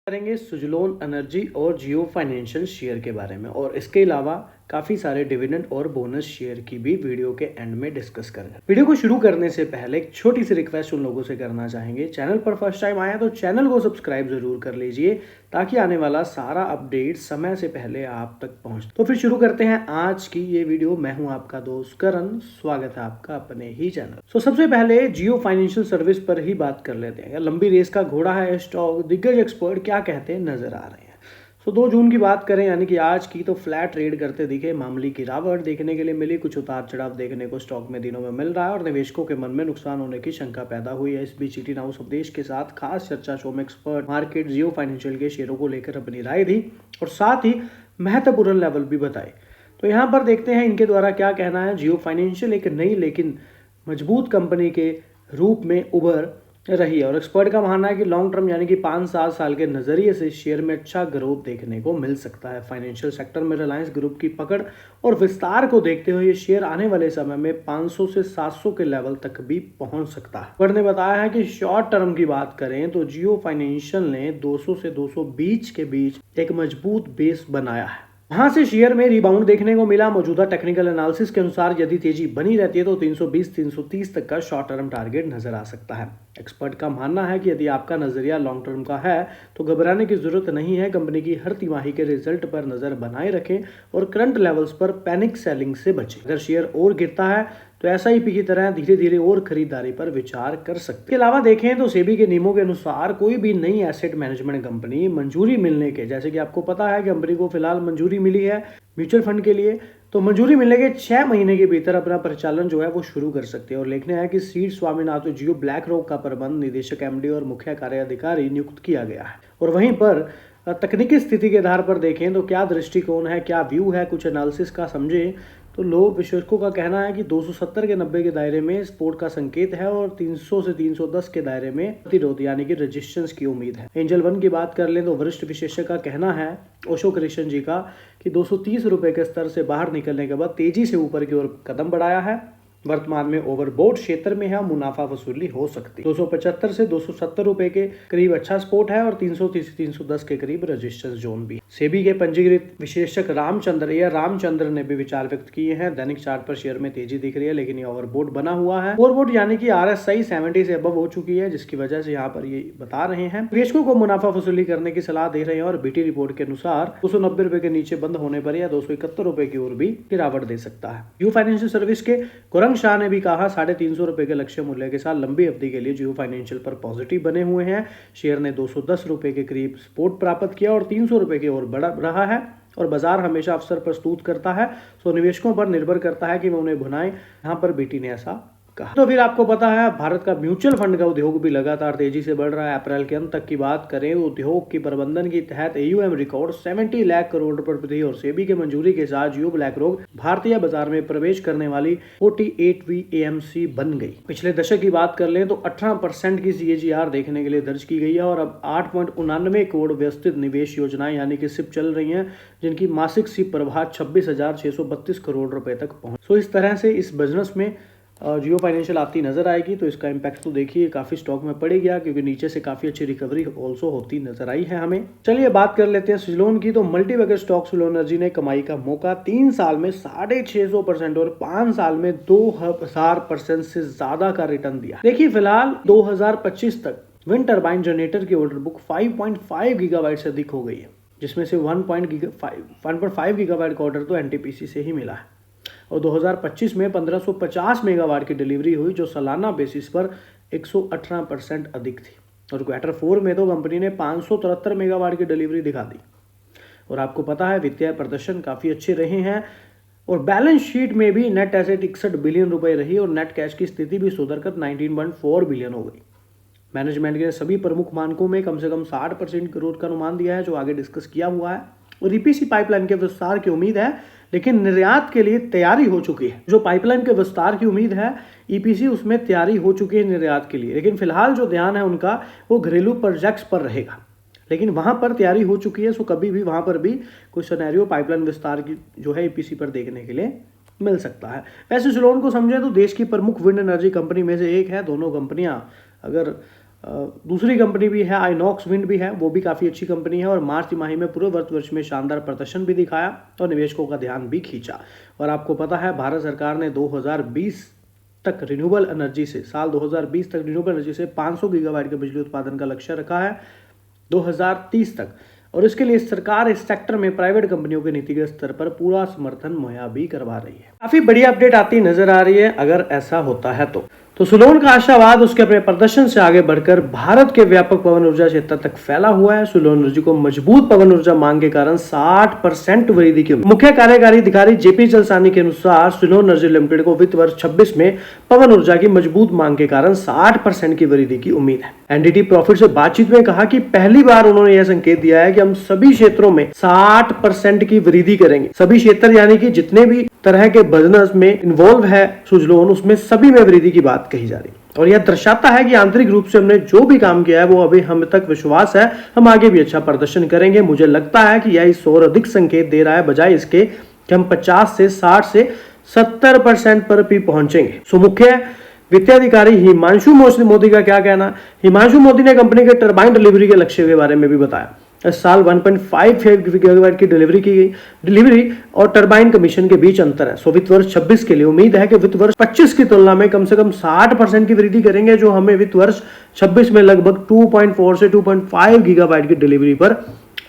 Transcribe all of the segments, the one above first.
करेंगे सुजलोन एनर्जी और जियो financial share के बारे में और इसके अलावा काफ़ी सारे डिविडेंड और बोनस शेयर की भी वीडियो के एंड में डिस्कस करेंगे। वीडियो को शुरू करने से पहले एक छोटी सी रिक्वेस्ट उन लोगों से करना चाहेंगे, चैनल पर फर्स्ट टाइम आया तो चैनल को सब्सक्राइब जरूर कर लीजिए ताकि आने वाला सारा अपडेट समय से पहले आप तक पहुंचे। तो फिर शुरू करते हैं आज की ये वीडियो। मैं हूं आपका दोस्त करण, स्वागत है आपका अपने ही चैनल। सबसे पहले जियो फाइनेंशियल सर्विस पर ही बात कर लेते हैं। लंबी रेस का घोड़ा है स्टॉक, दिग्गज एक्सपर्ट क्या कहते हैं नजर आ रहे हैं। 2 जून की बात करें यानी कि आज की, तो फ्लैट ट्रेड करते दिखे, मामूली गिरावट देखने के लिए मिली, कुछ उतार चढ़ाव देखने को स्टॉक में दिनों में मिल रहा है और निवेशकों के मन में नुकसान होने की शंका पैदा हुई है। इस बीच सिटी नाउ संदेश के साथ खास चर्चा शो में एक्सपर्ट मार्केट जियो फाइनेंशियल के शेयरों को लेकर अपनी राय दी और साथ ही महत्वपूर्ण लेवल भी बताए। तो यहाँ पर देखते हैं इनके द्वारा क्या कहना है। जियो फाइनेंशियल एक नई लेकिन मजबूत कंपनी के रूप में उभर रही है और एक्सपर्ट का मानना है कि लॉन्ग टर्म यानी कि 5-7 साल के नजरिए से शेयर में अच्छा ग्रोथ देखने को मिल सकता है। फाइनेंशियल सेक्टर में रिलायंस ग्रुप की पकड़ और विस्तार को देखते हुए ये शेयर आने वाले समय में 500 से 700 के लेवल तक भी पहुंच सकता है। एक्सपर्ट ने बताया है कि शॉर्ट टर्म की बात करें तो जियो फाइनेंशियल ने 200 से 220 के बीच एक मजबूत बेस बनाया है। वहां से शेयर में रिबाउंड देखने को मिला। मौजूदा टेक्निकल एनालिसिस के अनुसार यदि तेजी बनी रहती है तो 320-330 तक का शॉर्ट टर्म टारगेट नजर आ सकता है। एक्सपर्ट का मानना है कि यदि आपका नजरिया लॉन्ग टर्म का है तो घबराने की जरूरत नहीं है। कंपनी की हर तिमाही के रिजल्ट पर नजर बनाए रखें और करंट लेवल्स पर पैनिक सेलिंग से बचें। अगर शेयर और गिरता है तो एसआईपी की तरह धीरे धीरे और खरीदारी पर विचार कर सकते हैं। इसके अलावा देखें तो सेबी के नियमों के अनुसार कोई भी नई एसेट मैनेजमेंट कंपनी मंजूरी मिलने के, जैसे कि आपको पता है कि कंपनी को फिलहाल मंजूरी मिली है म्यूचुअल फंड के लिए, तो मंजूरी मिलने के 6 महीने के भीतर अपना परिचालन जो है वो शुरू कर सकते हैं। और लिखने है कि सीड स्वामीनाथन जियो ब्लैक रॉक का प्रबंध निदेशक एमडी और मुख्य कार्य अधिकारी नियुक्त किया गया है। और वहीं पर तकनीकी स्थिति के आधार पर देखें तो क्या दृष्टिकोण है, क्या व्यू है, कुछ एनालिसिस का समझें तो लोग विशेषज्ञों का कहना है कि 270 के 90 के दायरे में सपोर्ट का संकेत है और 300 से 310 के दायरे में प्रतिरोध यानी कि रेजिस्टेंस की उम्मीद है। एंजल वन की बात कर लें तो वरिष्ठ विशेषज्ञ का कहना है, ओशो कृष्ण जी का, कि 230 रुपए के स्तर से बाहर निकलने के बाद तेजी से ऊपर की ओर कदम बढ़ाया है। वर्तमान में ओवरबोट क्षेत्र में है, मुनाफा वसूली हो सकती है। 275 से 270 रुपए के करीब अच्छा सपोर्ट है और 330 से 310 के करीब रेजिस्टेंस जोन भी। सेबी के पंजीकृत विशेषज्ञ रामचंद्र ने भी विचार व्यक्त किए हैं। दैनिक चार्ट पर शेयर में तेजी दिख रही है लेकिन ये ओवरबोट बना हुआ है। ओवरबोट यानी कि RSI 70 से अबव हो चुकी है, जिसकी वजह से यहाँ पर ये बता रहे हैं। निवेशकों को मुनाफा वसूली करने की सलाह दे रहे हैं और बीटी रिपोर्ट के अनुसार 290 रुपए के नीचे बंद होने पर या 271 रुपए की ओर भी गिरावट दे सकता है। जियो फाइनेंशियल सर्विस के शाह ने भी कहा 350 रुपए के लक्ष्य मूल्य के साथ लंबी अवधि के लिए जियो फाइनेंशियल पर पॉजिटिव बने हुए हैं। शेयर ने 210 रुपए के करीब सपोर्ट प्राप्त किया और 300 रुपए की ओर बढ़ रहा है और बाजार हमेशा अवसर प्रस्तुत करता है, तो निवेशकों पर निर्भर करता है कि वो उन्हें भुनाएं। यहाँ पर बीटी ने ऐसा कहा। तो फिर आपको पता है भारत का म्यूचुअल फंड का उद्योग भी लगातार तेजी से बढ़ रहा है। अप्रैल के अंत तक की बात करें तो उद्योग की प्रबंधन के तहत AUM रिकॉर्ड 70 लाख करोड़ रुपए और सेबी की मंजूरी के साथ जियो ब्लैक रॉक भारतीय बाजार में प्रवेश करने वाली 48वीं AMC बन गई। पिछले दशक की बात कर लें तो 18% की CAGR देखने के लिए दर्ज की गई है और अब 8.89 करोड़ व्यवस्थित निवेश योजनाएं यानी कि SIP चल रही हैं, जिनकी मासिक SIP प्रवाह 26,632 करोड़ रुपए तक पहुंच। तो इस तरह से इस बिजनेस में जियो फाइनेंशियल आती नजर आएगी तो इसका इम्पैक्ट तो देखिए काफी स्टॉक में पड़ गया, क्योंकि नीचे से काफी अच्छी रिकवरी ऑल्सो होती नजर आई है हमें। चलिए बात कर लेते हैं सुजलोन की। तो मल्टीबैगर स्टॉक सुजलोन एनर्जी ने कमाई का मौका 3 साल में 650% और 5 साल में 2000% से ज्यादा का रिटर्न दिया। देखिए फिलहाल 2025 तक विंड टर्बाइन जनरेटर की ऑर्डर बुक 5.5 गीगावाट से अधिक हो गई है, जिसमें से 1.5 गीगावाट का ऑर्डर तो NTPC से ही मिला है और 2025 में 1550 मेगावाट की डिलीवरी हुई, जो सालाना बेसिस पर 118% अधिक थी। और क्वार्टर 4 में तो कंपनी ने 573 मेगावाट की डिलीवरी दिखा दी। और आपको पता है वित्तीय प्रदर्शन काफी अच्छे रहे हैं और बैलेंस शीट में भी नेट एसेट 61 बिलियन रुपए रही और नेट कैश की स्थिति भी सुधरकर 19.4 बिलियन हो गई। मैनेजमेंट के सभी प्रमुख मानकों में कम से कम 60% ग्रोथ का अनुमान दिया है, जो आगे डिस्कस किया हुआ है। और EPC पाइपलाइन के विस्तार की उम्मीद है, लेकिन निर्यात के लिए तैयारी हो चुकी है। जो पाइपलाइन के विस्तार की उम्मीद है EPC, उसमें तैयारी हो चुकी है निर्यात के लिए, लेकिन फिलहाल जो ध्यान है उनका वो घरेलू प्रोजेक्ट्स पर रहेगा। लेकिन वहां पर तैयारी हो चुकी है, सो कभी भी वहां पर भी कोई सिनेरियो पाइपलाइन विस्तार की जो है EPC पर देखने के लिए मिल सकता है। वैसे सुजलोन को समझे तो देश की प्रमुख विंड एनर्जी कंपनी में से एक है। दोनों कंपनियां अगर दूसरी कंपनी भी है, आइनॉक्स विंड भी है, वो भी काफ़ी अच्छी कंपनी है और मार्च तिमाही में पूरे वर्ष में शानदार प्रदर्शन भी दिखाया और निवेशकों का ध्यान भी खींचा। और आपको पता है भारत सरकार ने 2020 तक रिन्यूएबल एनर्जी से 500 गीगावाट के बिजली उत्पादन का लक्ष्य रखा है 2030 तक। और इसके लिए सरकार इस सेक्टर में प्राइवेट कंपनियों के नीतिगत स्तर पर पूरा समर्थन मुहैया भी करवा रही है। काफी बड़ी अपडेट आती नजर आ रही है अगर ऐसा होता है तो सुलोन का आशावाद उसके अपने प्रदर्शन से आगे बढ़कर भारत के व्यापक पवन ऊर्जा क्षेत्र तक फैला हुआ है। सुलोन एनर्जी को मजबूत पवन ऊर्जा मांग के कारण 60% वृद्धि की मुख्य कार्यकारी अधिकारी जेपी चलसानी के अनुसार सुलोन एनर्जी लिमिटेड को वित्त वर्ष 26 में पवन ऊर्जा की मजबूत मांग के कारण 60% की वृद्धि की उम्मीद है। एनडीटी प्रॉफिट से बातचीत में कहा कि पहली बार उन्होंने यह संकेत दिया है कि हम सभी क्षेत्रों में 60% की वृद्धि करेंगे। सभी क्षेत्र यानी कि जितने भी तरह के बिजनेस में इन्वॉल्व है सुजलोन, उसमें सभी में वृद्धि की बात कही जा रही है। और यह दर्शाता है कि आंतरिक रूप से हमने जो भी काम किया है वो अभी हम तक विश्वास है हम आगे भी अच्छा प्रदर्शन करेंगे। मुझे लगता है कि यह इस और अधिक संकेत दे रहा है बजाय इसके कि हम 50 से 60 से 70% पर भी पहुंचेंगे। सो मुख्य वित्तीय अधिकारी हिमांशु मोदी का क्या कहना? हिमांशु मोदी ने कंपनी के टरबाइन डिलीवरी के लक्ष्य के बारे में भी बताया। इस साल 1.5 गीगावाट की डिलीवरी और टरबाइन कमीशन के बीच अंतर है। सो वित्त वर्ष 26 के लिए उम्मीद है कि वित्त वर्ष 25 की तुलना में कम से कम 60% की वृद्धि करेंगे, जो हमें वित्त वर्ष 26 में लगभग 2.4 से 2.5 गीगावाट की डिलीवरी पर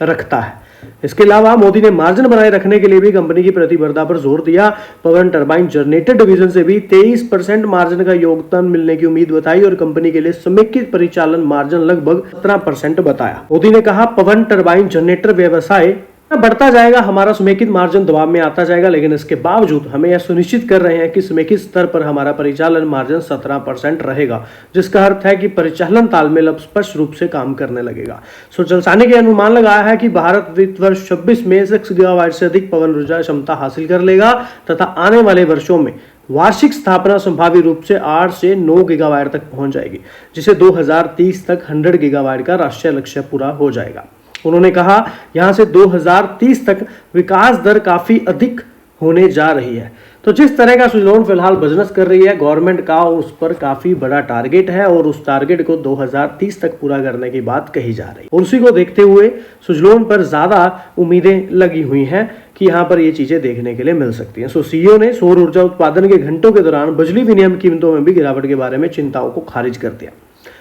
रखता है। इसके अलावा मोदी ने मार्जिन बनाए रखने के लिए भी कंपनी की प्रतिस्पर्धा पर जोर दिया। पवन टरबाइन जनरेटर डिवीजन से भी 23% मार्जिन का योगदान मिलने की उम्मीद बताई और कंपनी के लिए समेकित परिचालन मार्जिन लगभग 17% बताया। मोदी ने कहा पवन टरबाइन जनरेटर व्यवसाय बढ़ता जाएगा, हमारा समेकित मार्जिन दबाव में आता जाएगा, लेकिन इसके बावजूद हमें यह सुनिश्चित कर रहे हैं कि समेकित स्तर पर हमारा परिचालन मार्जिन 17% रहेगा, जिसका अर्थ है कि परिचालन तालमेल अब स्पष्ट रूप से काम करने लगेगा। सो चलसानी के अनुमान लगाया है कि भारत वित्त वर्ष 26 में 6 गीगावाट से अधिक पवन ऊर्जा क्षमता हासिल कर लेगा तथा आने वाले वर्षों में वार्षिक स्थापना संभावित रूप से 8 से 9 गीगावाट तक पहुंच जाएगी, जिसे 2030 तक 100 गीगावाट का राष्ट्रीय लक्ष्य पूरा हो जाएगा। उन्होंने कहा यहां से 2030 तक विकास दर काफी अधिक होने जा रही है। तो जिस तरह का सुजलोन फिलहाल बिजनेस कर रही है, गवर्नमेंट का उस पर काफी बड़ा टारगेट है और उस टारगेट को 2030 तक पूरा करने की बात कही जा रही है। और उसी को देखते हुए सुजलोन पर ज्यादा उम्मीदें लगी हुई हैं कि यहाँ पर ये चीजें देखने के लिए मिल सकती हैं। सो सीईओ ने सौर ऊर्जा उत्पादन के घंटों के दौरान बिजली विनिमय कीमतों में भी गिरावट के बारे में चिंताओं को खारिज कर दिया।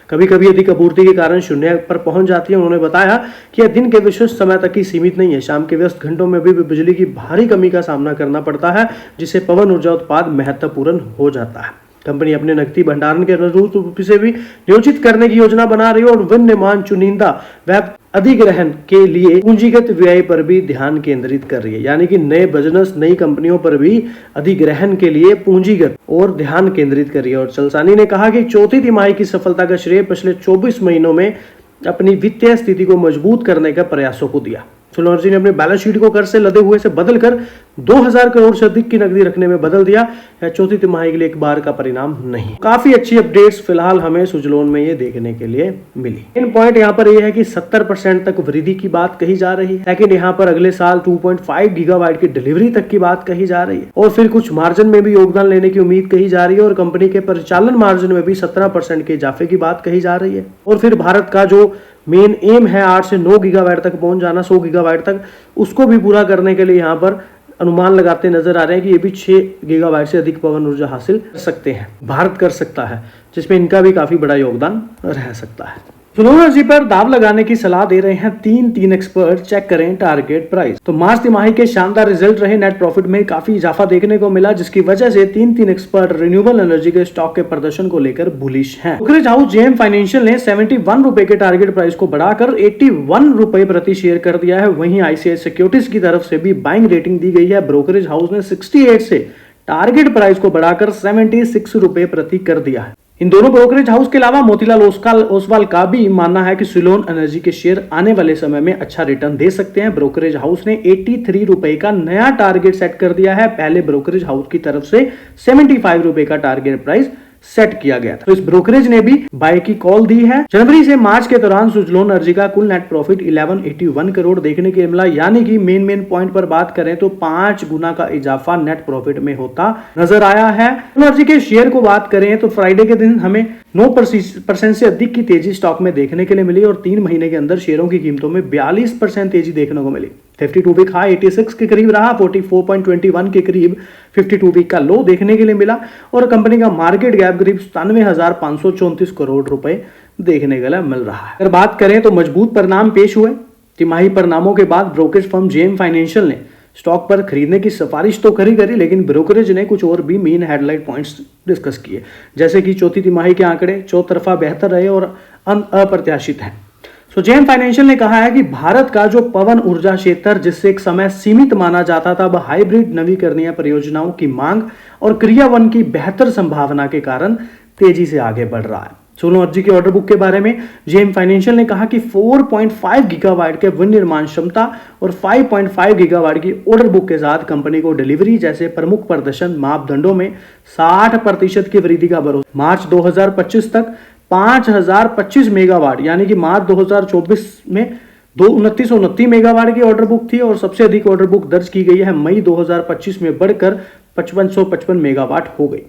कभी कभी अधिक आपूर्ति के कारण शून्य पर पहुंच जाती है। उन्होंने बताया कि यह दिन के विशिष्ट समय तक ही सीमित नहीं है, शाम के व्यस्त घंटों में भी बिजली की भारी कमी का सामना करना पड़ता है, जिससे पवन ऊर्जा उत्पाद महत्वपूर्ण हो जाता है। कंपनी अपने नकदी भंडारण के अनुरूप रूप से भी नियोजित करने की योजना बना रही है और विनिर्माण चुनिंदा व अधिग्रहण के लिए पूंजीगत व्यय पर भी ध्यान केंद्रित कर रही है, यानी कि नए बिजनेस नई कंपनियों पर भी अधिग्रहण के लिए पूंजीगत और ध्यान केंद्रित कर रही है। और चलसानी ने कहा कि चौथी तिमाही की सफलता का श्रेय पिछले 24 महीनों में अपनी वित्तीय स्थिति को मजबूत करने के प्रयासों को दिया। सुलोन एनर्जी ने अपने बैलेंस शीट को कर से लदे हुए से बदलकर 2000 करोड़ से अधिक की नकदी रखने में बदल दिया। यह चौथी तिमाही के लिए एक बार का परिणाम नहीं। काफी अच्छी अपडेट्स फिलहाल हमें सुजलोन में ये देखने के लिए मिली। इन पॉइंट यहाँ पर यह है कि 70% तक वृद्धि की बात कही जा रही है। सेकंड, यहाँ पर अगले साल 2.5 गीगावाट की डिलीवरी तक की बात कही जा रही है और फिर कुछ मार्जिन में भी योगदान लेने की उम्मीद कही जा रही है और कंपनी के परिचालन मार्जिन में भी 17% के इजाफे की बात कही जा रही है। और फिर भारत का जो मेन एम है 8 से 9 गीगावाट तक पहुंच जाना, 100 गीगावाट तक, उसको भी पूरा करने के लिए यहाँ पर अनुमान लगाते नजर आ रहे हैं कि ये भी 6 गीगावाट से अधिक पवन ऊर्जा हासिल कर सकते हैं, भारत कर सकता है, जिसमें इनका भी काफी बड़ा योगदान रह सकता है। सुलोन एनर्जी पर दाव लगाने की सलाह दे रहे हैं तीन एक्सपर्ट। चेक करें टारगेट प्राइस। तो मार्च तिमाही के शानदार रिजल्ट रहे, नेट प्रॉफिट में काफी इजाफा देखने को मिला, जिसकी वजह से तीन एक्सपर्ट रिन्यूएबल एनर्जी के स्टॉक के प्रदर्शन को लेकर बुलिश हैं। ब्रोकरेज हाउस जेएम फाइनेंशियल ने 71 रुपए के टारगेट प्राइस को बढ़ाकर 81 रुपए प्रति शेयर कर दिया है। वहीं आईसीआई सिक्योरिटीज की तरफ से भी बाइंग रेटिंग दी गई है। ब्रोकरेज हाउस ने 68 से टारगेट प्राइस को बढ़ाकर 76 रुपए प्रति कर दिया है। इन दोनों ब्रोकरेज हाउस के अलावा मोतीलाल ओसवाल का भी मानना है कि सुलोन एनर्जी के शेयर आने वाले समय में अच्छा रिटर्न दे सकते हैं। ब्रोकरेज हाउस ने 83 रुपए का नया टारगेट सेट कर दिया है। पहले ब्रोकरेज हाउस की तरफ से 75 रुपए का टारगेट प्राइस सेट किया गया था। तो इस ब्रोकरेज ने भी बाय की कॉल दी है। जनवरी से मार्च के दौरान सुजलोन एनर्जी का कुल नेट प्रॉफिट 1181 करोड़ देखने के मिला, यानी कि मेन पॉइंट पर बात करें तो 5 गुना का इजाफा नेट प्रॉफिट में होता नजर आया है। एनर्जी के शेयर को बात करें तो फ्राइडे के दिन हमें 9% से अधिक की तेजी स्टॉक में देखने के लिए मिली और 3 महीने के अंदर शेयरों की कीमतों में 42% तेजी देखने को मिली। 52 वीक हाई 86 के करीब रहा, 44.21 के करीब 52 वीक का लो देखने के लिए मिला और कंपनी का मार्केट गैप करीब 97,534 करोड़ रुपए देखने के लिए मिल रहा है। अगर बात करें तो मजबूत परिणाम पेश हुए। तिमाही परिणामों के बाद ब्रोकरेज फर्म जेएम फाइनेंशियल ने स्टॉक पर खरीदने की सिफारिश तो करी, लेकिन ब्रोकरेज ने कुछ और भी मेन हेडलाइन पॉइंट्स डिस्कस किए, जैसे कि चौथी तिमाही के आंकड़े चौतरफा बेहतर रहे और अप्रत्याशित हैं। जेएम फाइनेंशियल ने कहा है कि भारत का जो पवन ऊर्जा क्षेत्र, जिससे एक समय सीमित माना जाता था, अब हाइब्रिड नवीकरणीय परियोजनाओं की मांग और क्रियावन की बेहतर संभावना के कारण तेजी से आगे बढ़ रहा है। सोलर एनर्जी के ऑर्डर बुक के बारे में जेएम फाइनेंशियल ने कहा कि 4.5 गीगावाट के विनिर्माण क्षमता और 5.5 गीगावाट की ऑर्डर बुक के साथ कंपनी को डिलीवरी जैसे प्रमुख प्रदर्शन मापदंडों में 60% की वृद्धि का भरोसा। मार्च 2025 तक 5025 मेगावाट यानी कि मार्च 2024 में 2929 मेगावाट की ऑर्डर बुक थी और सबसे अधिक ऑर्डर बुक दर्ज की गई है मई 2025 में बढ़कर 5555 मेगावाट हो गई।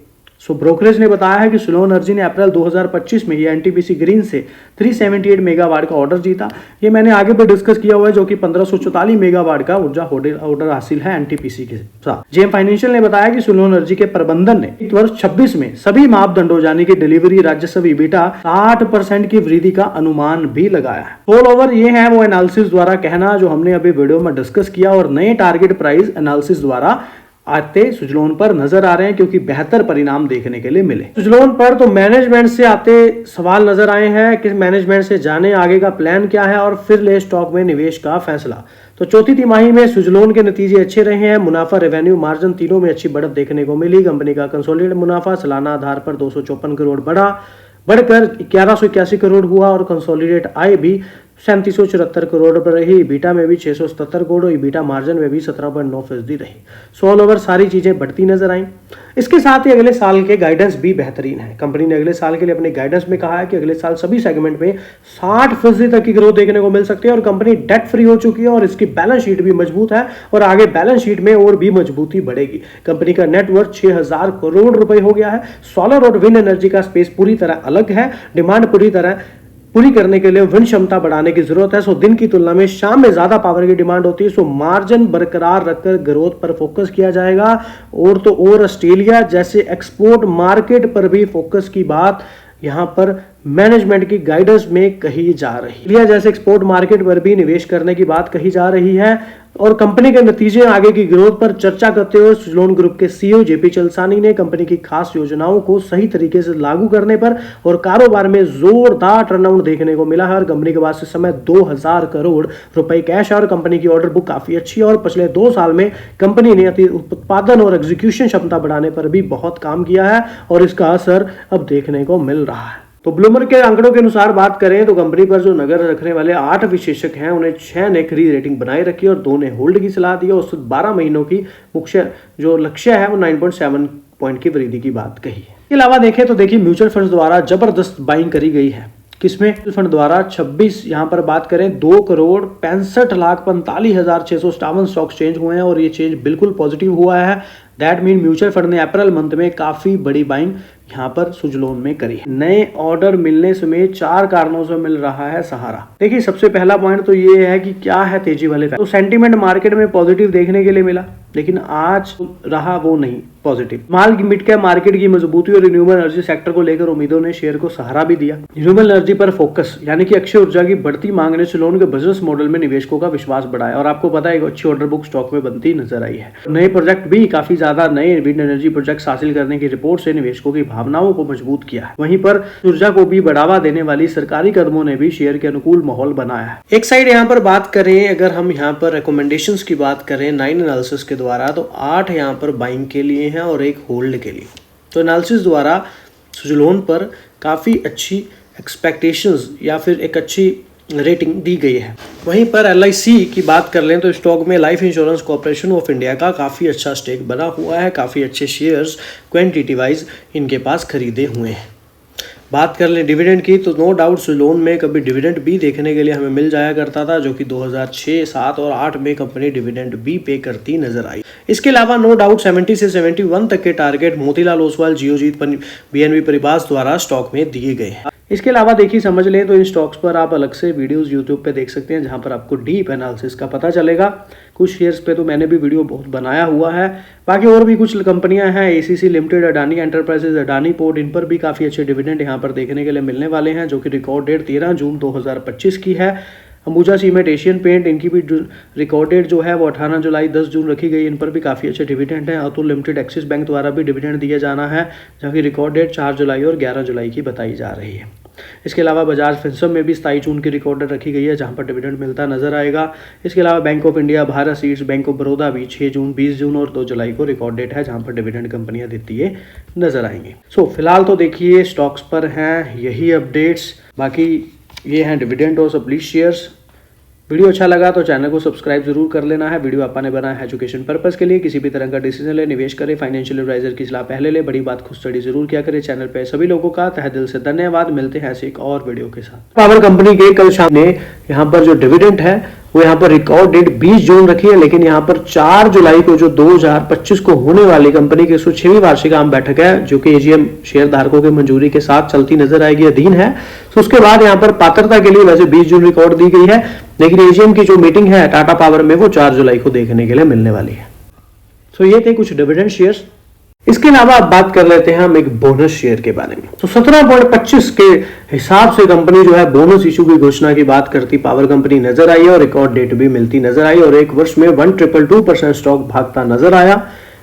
ब्रोकरेज ने बताया है कि सोलर एनर्जी ने अप्रैल 2025 में एनटीपीसी ग्रीन से 378 मेगावाट का ऑर्डर जीता। ये मैंने आगे भी डिस्कस किया हुआ है, जो कि 1544 मेगावाट का ऊर्जा ऑर्डर हासिल है एनटीपीसी के साथ। जेएम फाइनेंशियल ने बताया कि सोलर एनर्जी के प्रबंधन ने वर्ष 26 में सभी मापदंडों यानी कि डिलीवरी, राजस्व, ईबिटा 60% की वृद्धि का अनुमान भी लगाया है। ऑल ओवर ये है वो एनालिसिस द्वारा कहना जो हमने अभी वीडियो में डिस्कस किया और नए टारगेट प्राइस एनालिसिस द्वारा आते सुजलोन पर नजर आ रहे हैं, क्योंकि बेहतर परिणाम देखने के लिए मिले। सुजलोन पर तो मैनेजमेंट से आते सवाल नजर आए हैं कि मैनेजमेंट से जाने आगे का प्लान क्या है और फिर ले स्टॉक में निवेश का फैसला। तो चौथी तिमाही में सुजलोन के नतीजे अच्छे रहे हैं। मुनाफा, रेवेन्यू, मार्जिन तीनों में अच्छी बढ़त देखने को मिली। कंपनी का कंसोलिडेटेड मुनाफा सालाना आधार पर 254 करोड़ बढ़कर 1181 करोड़ हुआ और कंसोलिडेट आय भी 3774 करोड़ पर रही। ईबिटा में भी 677 करोड़ और ईबिटा मार्जिन में भी 17.9% रही। ऑल ओवर सारी चीजें बढ़ती नजर आई। इसके साथ ही अगले साल के गाइडेंस भी बेहतरीन है। कंपनी ने अगले साल के लिए अपने गाइडेंस में कहा है कि अगले साल सभी सेगमेंट में 60% तक की ग्रोथ देखने को मिल सकती है और कंपनी डेट फ्री हो चुकी है और इसकी बैलेंस शीट भी मजबूत है और आगे बैलेंस शीट में और भी मजबूती बढ़ेगी। कंपनी का नेटवर्थ 6000 करोड़ रुपए हो गया है। सोलर और विंड एनर्जी का स्पेस पूरी तरह अलग है। डिमांड पूरी करने के लिए विंड क्षमता बढ़ाने की जरूरत है। दिन की तुलना में शाम में ज्यादा पावर की डिमांड होती है। मार्जिन बरकरार रखकर ग्रोथ पर फोकस किया जाएगा और ऑस्ट्रेलिया जैसे एक्सपोर्ट मार्केट पर भी फोकस की बात यहां पर मैनेजमेंट की गाइडेंस में कही जा रही है। जैसे एक्सपोर्ट मार्केट पर भी निवेश करने की बात कही जा रही है और कंपनी के नतीजे आगे की ग्रोथ पर चर्चा करते हुए सुजलोन ग्रुप के सीईओ जेपी चलसानी ने कंपनी की खास योजनाओं को सही तरीके से लागू करने पर और कारोबार में जोरदार टर्नआउट देखने को मिला है और कंपनी के पास इस समय 2000 करोड़ रुपए कैश है और कंपनी की ऑर्डर बुक काफी अच्छी है और पिछले 2 साल में कंपनी ने उत्पादन और एग्जीक्यूशन क्षमता बढ़ाने पर भी बहुत काम किया है और इसका असर अब देखने को मिल रहा है। तो ब्लूमबर्ग के आंकड़ों के अनुसार बात करें तो कंपनी पर जो नजर रखने वाले 8 विशेषक हैं उन्हें 6 ने खरीद रेटिंग बनाए रखी और 2 ने होल्ड की सलाह दी और 12 महीनों की मुख्य जो लक्ष्य है वो 9.7 पॉइंट की वृद्धि की बात कही है। इसके अलावा देखें तो देखिए म्यूचुअल फंड द्वारा जबरदस्त बाइंग करी गई है। किसमें? म्यूचुअल फंड द्वारा 26 यहाँ पर बात करें 2,65,45,657 स्टॉक चेंज हुए हैं और ये चेंज बिल्कुल पॉजिटिव हुआ है। दैट मीन म्यूचुअल फंड ने अप्रैल मंथ में काफी बड़ी बाइंग यहाँ पर सुजलोन में करी है। नए ऑर्डर मिलने समेत 4 कारणों से मिल रहा है सहारा। देखिए सबसे पहला पॉइंट तो ये है कि क्या है तेजी वाले तो सेंटीमेंट मार्केट में पॉजिटिव देखने के लिए मिला, लेकिन आज रहा वो नहीं positive. Small mid cap market की मजबूती और रिन्यूएबल एनर्जी सेक्टर को लेकर उम्मीदों ने शेयर को सहारा भी दिया। रिन्यूएबल एनर्जी पर फोकस यानी कि अक्षय ऊर्जा की बढ़ती मांग ने सुजलोन के बिजनेस मॉडल में निवेशकों का विश्वास बढ़ाया और आपको पता है एक अच्छी ऑर्डर बुक स्टॉक में बनती नजर आई है। नए प्रोजेक्ट भी काफी ज्यादा नए विंड एनर्जी प्रोजेक्ट हासिल करने की रिपोर्ट से निवेशकों की भावनाओं को मजबूत किया है। वहीं पर ऊर्जा को भी बढ़ावा देने वाली सरकारी कदमों ने भी शेयर के अनुकूल माहौल बनाया है। एक साइड यहाँ पर बात करें, अगर हम यहाँ पर रिकमेंडेशंस की बात करें 9 एनालिसिस के द्वारा तो 8 यहाँ पर बाइंग के लिए हैं और 1 होल्ड के लिए। तो एनालिसिस द्वारा सुजलोन पर काफी अच्छी एक्सपेक्टेशंस या फिर एक अच्छी रेटिंग दी गई है। वहीं पर LIC की बात कर लें तो स्टॉक में life insurance corporation of India का काफ़ी अच्छा स्टेक बना हुआ है, काफ़ी अच्छे शेयर्स क्वांटिटी वाइज इनके पास खरीदे हुए हैं। बात कर लें डिविडेंड की तो नो डाउट लोन में कभी डिविडेंड भी देखने के लिए हमें मिल जाया करता था, जो कि 2006, 7 और 8 में कंपनी डिविडेंड भी पे करती नजर आई। इसके अलावा नो डाउट 70 से 71 तक के टारगेट मोतीलाल ओसवाल, जियोजीत, BNB परिवार द्वारा स्टॉक में दिए गए हैं। इसके अलावा देखिए समझ लें तो इन स्टॉक्स पर आप अलग से वीडियोस यूट्यूब पे देख सकते हैं, जहां पर आपको डीप एनालिसिस का पता चलेगा। कुछ शेयर्स पे तो मैंने भी वीडियो बहुत बनाया हुआ है। बाकी और भी कुछ कंपनियां हैं, ACC limited, Adani enterprises, Adani port, इन पर भी काफ़ी अच्छे डिविडेंड यहाँ पर देखने के लिए मिलने वाले हैं, जो कि रिकॉर्ड डेट 13 जून 2025 की है। अंबुजा सीमेंट, एशियन पेंट, इनकी भी रिकॉर्ड डेट जो है वो 18 जुलाई 10 जून रखी गई। इन पर भी काफ़ी अच्छे डिविडेंड हैं। अतुल लिमिटेड, एक्सिस बैंक द्वारा भी डिविडेंड दिया जाना है, जहाँ की रिकॉर्ड डेट 4 जुलाई और 11 जुलाई की बताई जा रही है। इसके अलावा बजाज फिनसर्व में भी 27 जून की रिकॉर्ड डेट रखी गई है, जहां पर डिविडेंड मिलता नजर आएगा। इसके अलावा bank of India, Bharat seeds, bank of Baroda भी 6 जून, 20 जून और 2 जुलाई को रिकॉर्ड डेट है, जहां पर डिविडेंड कंपनियां देती है नजर आएंगी। फिलहाल तो देखिए स्टॉक्स पर हैं यही अपडेट्स। बाकी ये हैं डिविडेंड और सप्लीज शेयर्स। वीडियो अच्छा लगा तो चैनल को सब्सक्राइब जरूर कर लेना है। वीडियो आपने बनाया है एजुकेशन पर्पस के लिए। किसी भी तरह का डिसीजन ले, निवेश करें, फाइनेंशियल एडवाइजर की सलाह पहले ले, बड़ी बात खुद स्टडी जरूर किया करें। चैनल पे सभी लोगों का तहे दिल से धन्यवाद। मिलते हैं ऐसे एक और वीडियो के साथ। पावर कंपनी के कल शाम ने यहाँ पर जो डिविडेंड है वो यहाँ पर रिकॉर्ड डेट 20 जून रखी है, लेकिन यहाँ पर 4 जुलाई को जो 2025 को होने वाली कंपनी की 106वीं वार्षिक आम बैठक है, जो कि AGM शेयर धारकों की मंजूरी के साथ चलती नजर आएगी, अधीन है। तो उसके बाद यहाँ पर पात्रता के लिए वैसे 20 जून रिकॉर्ड दी गई है, लेकिन AGM की जो मीटिंग है टाटा पावर में वो 4 जुलाई को देखने के लिए मिलने वाली है। तो ये थे कुछ डिविडेंड शेयर्स। इसके अलावा अब बात कर लेते हैं हम एक बोनस शेयर के बारे में। तो 17.25 के हिसाब से कंपनी जो है बोनस इशू की घोषणा की बात करती पावर कंपनी नजर आई है, और रिकॉर्ड डेट भी मिलती नजर आई, और एक वर्ष में 1,222% स्टॉक भागता नजर आया।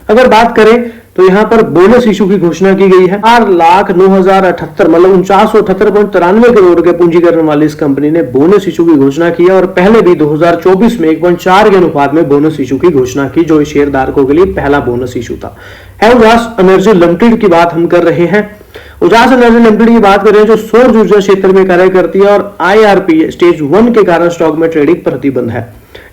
अगर बात करें तो यहाँ पर बोनस इशू की घोषणा की गई है। 4,09,078 मतलब 4978.93 करोड़ के पूंजीकरण वाली इस कंपनी ने बोनस इशू की घोषणा की है, और पहले भी 2024 में 1.4 के अनुपात में बोनस इशू की घोषणा की, जो शेयर धारकों के लिए पहला बोनस इशू था। उजास एनर्जी लिमिटेड की बात हम कर रहे हैं। उजास एनर्जी लिमिटेड की बात करें जो सौर ऊर्जा क्षेत्र में कार्य करती है, और IRP स्टेज 1 के कारण स्टॉक में ट्रेडिंग प्रतिबंध है।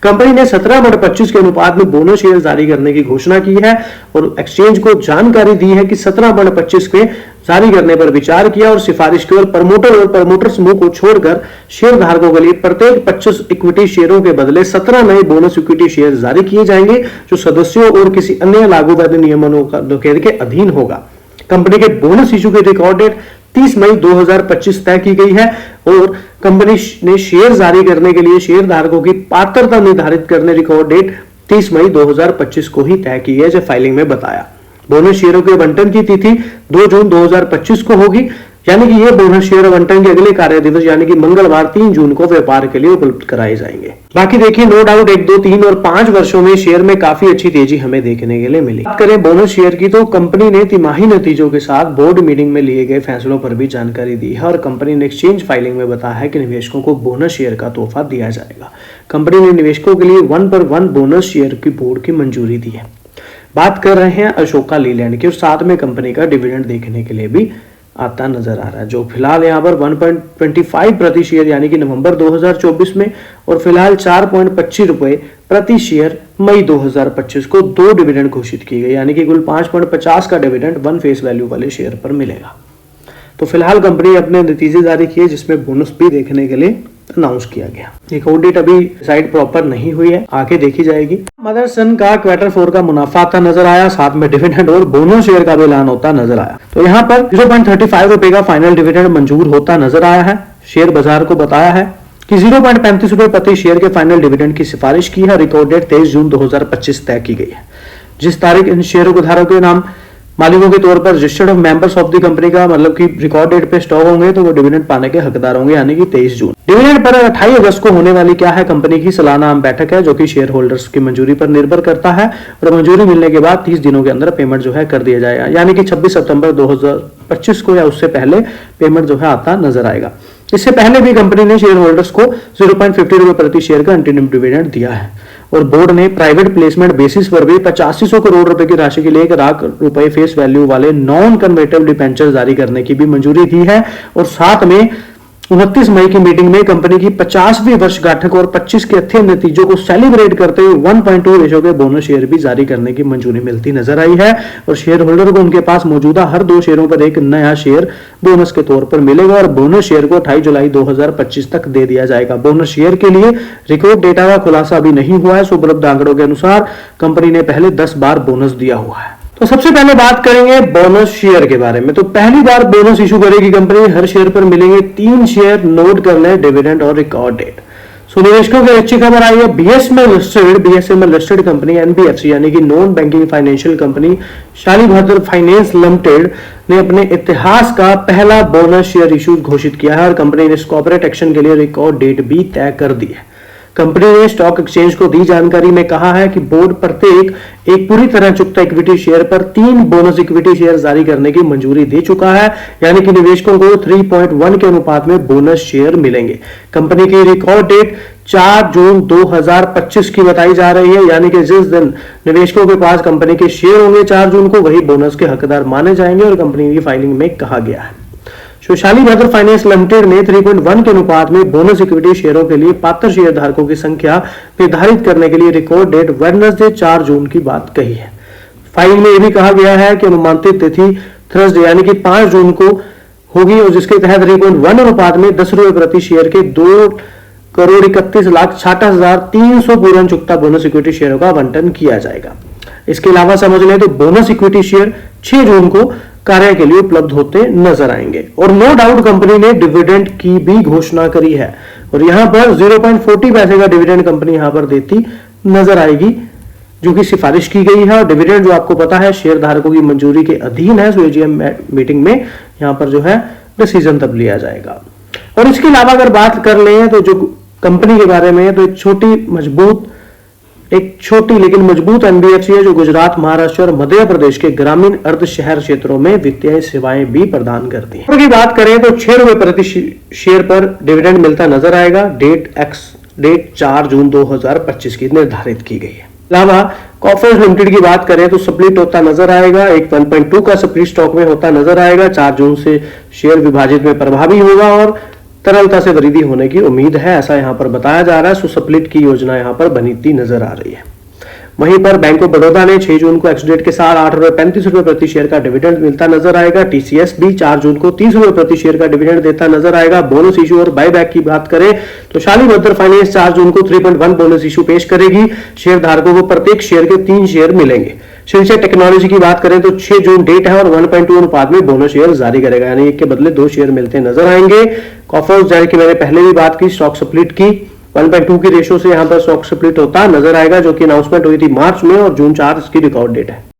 कंपनी ने 17/25 के अनुपात में बोनस शेयर जारी करने की घोषणा की है, और एक्सचेंज को जानकारी दी है कि 17/25 में जारी करने पर विचार किया, और सिफारिश केवल प्रमोटर और प्रमोटर समूह को छोड़कर शेयर धारकों के लिए प्रत्येक 25 इक्विटी शेयरों के बदले 17 नए बोनस इक्विटी शेयर जारी किए जाएंगे, जो सदस्यों और किसी अन्य लागू नियमों के अधीन होगा। कंपनी के बोनस इशू की रिकॉर्ड डेट 30 मई 2025 तय की गई है, और कंपनी ने शेयर जारी करने के लिए शेयर धारकों की पात्रता निर्धारित करने रिकॉर्ड डेट 30 मई 2025 को ही तय की है, जो फाइलिंग में बताया। बोनस शेयरों के आवंटन की तिथि 2 जून 2025 को होगी, यानी कि ये बोनस शेयर आवंटन के अगले कार्य दिवस यानी कि मंगलवार 3 जून को व्यापार के लिए उपलब्ध कराए जाएंगे। बाकी देखिए नो डाउट 1, 2, 3 और 5 वर्षों में शेयर में काफी अच्छी तेजी हमें देखने के लिए मिली। बात करें बोनस शेयर की तो कंपनी ने तिमाही नतीजों के साथ बोर्ड मीटिंग में लिए गए फैसलों पर भी जानकारी दी है, और कंपनी ने एक्सचेंज फाइलिंग में बताया है कि निवेशकों को बोनस शेयर का तोहफा दिया जाएगा। कंपनी ने निवेशकों के लिए 1/1 बोनस शेयर की बोर्ड की मंजूरी दी है। बात कर रहे हैं अशोका लीलैंड की, और साथ में कंपनी का डिविडेंड देखने के लिए भी आता नजर आ रहा है, जो फिलहाल यहाँ पर 1.25 प्रति शेयर यानी कि नवंबर 2024 में, और फिलहाल 4.25 रुपए प्रति शेयर मई 2025 को 2 डिविडेंड घोषित किए गए, यानी कि कुल 5.50 का डिविडेंड 1 फेस वैल्यू वाले शेयर पर मिलेगा। तो फिलहाल कंपनी अपने नतीजे जारी किए, जिसमें बोनस भी देखने के लिए अनाउंस किया गया। एक ऑडिट अभी डिसाइड प्रॉपर नहीं हुई है, आगे देखी जाएगी। मदरसन का Q4 का मुनाफा आता नजर आया, साथ में डिविडेंड और बोनस शेयर का भी ऐलान होता नजर आया। तो यहाँ पर 0.35 रुपए का फाइनल डिविडेंड मंजूर होता नजर आया है। शेयर बाजार को बताया है कि 0.35 रुपए प्रति शेयर के फाइनल डिविडेंड की सिफारिश की है। रिकॉर्ड डेट 23 जून 2025 तय की गई है, जिस तारीख इन शेयरों को धारकों के नाम मालिकों के तौर पर registered of members of the company का मतलब कि रिकॉर्ड डेट पे स्टॉक होंगे, तो वो डिविडेंड पाने के हकदार होंगे, यानी कि 23 जून। डिविडेंड पर 28 अगस्त को होने वाली क्या है कंपनी की सालाना आम बैठक है, जो कि शेयर होल्डर्स की मंजूरी पर निर्भर करता है, और मंजूरी मिलने के बाद 30 दिनों के अंदर पेमेंट जो है कर दिया जाएगा, यानी कि 26 सितंबर 2025 को या उससे पहले पेमेंट जो है आता नजर आएगा। इससे पहले भी कंपनी ने शेयर होल्डर्स को 0.50 रुपए प्रति शेयर का अंतरिम डिविडेंड दिया है, और बोर्ड ने प्राइवेट प्लेसमेंट बेसिस पर भी 8500 करोड़ रुपए की राशि के लिए 1 लाख रुपए फेस वैल्यू वाले नॉन कन्वर्टेबल डिबेंचर जारी करने की भी मंजूरी दी है, और साथ में 29 मई की मीटिंग में कंपनी की 50वीं वर्षगांठ और 25 के अच्छे नतीजों को सेलिब्रेट करते हुए 1.2 रेशो के बोनस शेयर भी जारी करने की मंजूरी मिलती नजर आई है और शेयर होल्डर को उनके पास मौजूदा हर 2 शेयरों पर एक नया शेयर बोनस के तौर पर मिलेगा और बोनस शेयर को 28 जुलाई 2025 तक दे दिया जाएगा। बोनस शेयर के लिए रिकॉर्ड डेटा का खुलासा अभी नहीं हुआ है। उपलब्ध आंकड़ों के अनुसार कंपनी ने पहले 10 बार बोनस दिया हुआ है। तो सबसे पहले बात करेंगे बोनस शेयर के बारे में। तो पहली बार बोनस इशू करेगी कंपनी। हर शेयर पर मिलेंगे 3 शेयर। नोट कर लें डिविडेंड और रिकॉर्ड डेट। सो निवेशकों की अच्छी खबर आई है। बीएसएमएल लिस्टेड कंपनी एनबीएफसी यानी कि non banking financial company Shalibhadra finance limited ने अपने इतिहास का पहला बोनस शेयर इशू घोषित किया है और कंपनी ने इस कॉर्पोरेट एक्शन के लिए रिकॉर्ड डेट भी तय कर दी है। कंपनी ने स्टॉक एक्सचेंज को दी जानकारी में कहा है कि बोर्ड प्रत्येक एक पूरी तरह चुकता इक्विटी शेयर पर 3 बोनस इक्विटी शेयर जारी करने की मंजूरी दे चुका है, यानी कि निवेशकों को 3.1 के अनुपात में बोनस शेयर मिलेंगे। कंपनी की रिकॉर्ड डेट 4 जून 2025 की बताई जा रही है, यानी कि जिस दिन निवेशकों के पास कंपनी के शेयर होंगे 4 जून को, वही बोनस के हकदार माने जाएंगे और कंपनी की फाइलिंग में कहा गया है। शालीभद्र फाइनेंस लिमिटेड ने 3.1 के अनुपात में बोनस इक्विटी शेयरों के लिए पात्र शेयरधारकों की संख्या निर्धारित करने के लिए रिकॉर्ड डेट वेडनेसडे 4 जून की बात कही है। फाइल में यह भी कहा गया है कि अनुमानित तिथि थर्सडे यानी कि 5 जून को होगी और जिसके तहत 3.1 अनुपात में 10 रुपए प्रति शेयर के 2,31,66,300 पूर्ण चुकता बोनस इक्विटी शेयरों का आवंटन किया जाएगा। इसके अलावा समझ लें तो बोनस इक्विटी शेयर 6 जून को कार्य के लिए उपलब्ध होते नजर आएंगे। और नो डाउट कंपनी ने डिविडेंड की भी घोषणा करी है और यहां पर 0.40 पैसे का डिविडेंड कंपनी यहां पर देती नजर आएगी, जो कि सिफारिश की गई है। और डिविडेंड जो आपको पता है शेयर धारकों की मंजूरी के अधीन है। एजीएम मीटिंग में यहां पर जो है डिसीजन तब लिया जाएगा। और इसके अलावा अगर बात कर लें तो जो कंपनी के बारे में, तो एक छोटी लेकिन मजबूत एनबीएफसी है जो गुजरात, महाराष्ट्र और मध्य प्रदेश के ग्रामीण अर्ध शहर क्षेत्रों में वित्तीय सेवाएं भी प्रदान करती है। की बात करें तो 6 रुपए प्रति शेयर पर डिविडेंड मिलता नजर आएगा। डेट 4 जून 2025 की निर्धारित की गई है। अलावा कॉफर्स लिमिटेड की बात करें तो स्प्लिट होता नजर आएगा। एक 1.2 का स्प्लिट स्टॉक में होता नजर आएगा। 4 जून से शेयर विभाजित में प्रभावी होगा और तरलता से वृद्धि होने की उम्मीद है, ऐसा यहां पर बताया जा रहा है। सो स्प्लिट की योजना यहां पर बनती नजर आ रही है। वहीं पर बैंक ऑफ बड़ौदा ने 6 जून को एक्स डेट के साथ 8.35 रुपए प्रति शेयर का डिविडेंड मिलता नजर आएगा। टीसीएस भी 4 जून को 30 रुपए प्रति शेयर का डिविडेंड देता नजर आएगा। बोनस इशू और बायबैक की बात करें तो शालीभद्र फाइनेंस 4 जून को 3.1 बोनस इशू पेश करेगी। शेयर धारकों को प्रत्येक शेयर के 3 शेयर मिलेंगे। शिवचर टेक्नोलॉजी की बात करें तो 6 जून डेट है और 1.2 अनुपात में बोनस शेयर जारी करेगा, यानी एक के बदले 2 शेयर मिलते नजर आएंगे। कॉफर्स जैसे कि मैंने पहले भी बात की, स्टॉक स्प्लिट की 1.2 की रेशो से यहां पर स्टॉक स्प्लिट होता नजर आएगा, जो कि अनाउंसमेंट हुई थी मार्च में और जून 4 इसकी रिकॉर्ड डेट है।